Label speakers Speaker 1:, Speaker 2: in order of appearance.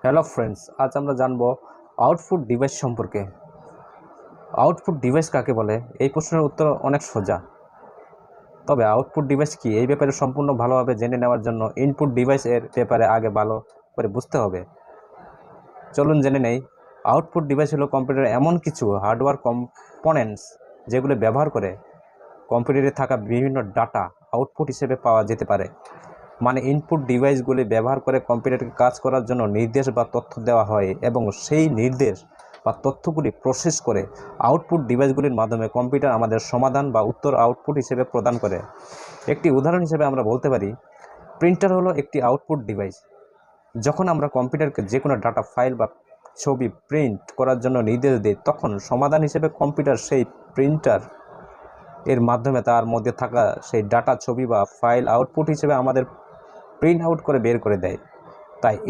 Speaker 1: Hello friends, আজ আমরা জানবো আউটপুট ডিভাইস সম্পর্কে। আউটপুট ডিভাইস কাকে বলে? এই প্রশ্নের উত্তর অনেক সোজা। তবে আউটপুট ডিভাইস কি, এই ব্যাপারে সম্পূর্ণ ভালোভাবে জেনে নেওয়ার জন্য ইনপুট ডিভাইস এর ব্যাপারে আগে ভালো করে বুঝতে হবে। চলুন জেনে নেই। আউটপুট ডিভাইস হলো কম্পিউটারে এমন কিছু হার্ডওয়্যার কম্পোনেন্টস যেগুলো ব্যবহার করে কম্পিউটারে থাকা বিভিন্ন ডাটা আউটপুট হিসেবে পাওয়া যেতে পারে। মানে ইনপুট ডিভাইসগুলি ব্যবহার করে কম্পিউটারকে কাজ করার জন্য নির্দেশ বা তথ্য দেওয়া হয় এবং সেই নির্দেশ বা তথ্যগুলি প্রসেস করে আউটপুট ডিভাইসগুলির মাধ্যমে কম্পিউটার আমাদের সমাধান বা উত্তর আউটপুট হিসেবে প্রদান করে। একটি উদাহরণ হিসেবে আমরা বলতে পারি, প্রিন্টার হলো একটি আউটপুট ডিভাইস। যখন আমরা কম্পিউটারকে যে কোনো ডাটা ফাইল বা ছবি প্রিন্ট করার জন্য নির্দেশ দিই, তখন সমাধান হিসেবে কম্পিউটার সেই প্রিন্টার এর মাধ্যমে তার মধ্যে থাকা সেই ডাটা ছবি বা ফাইল আউটপুট হিসেবে আমাদের প্রিন্ট আউট করে বের করে দেয়। তাই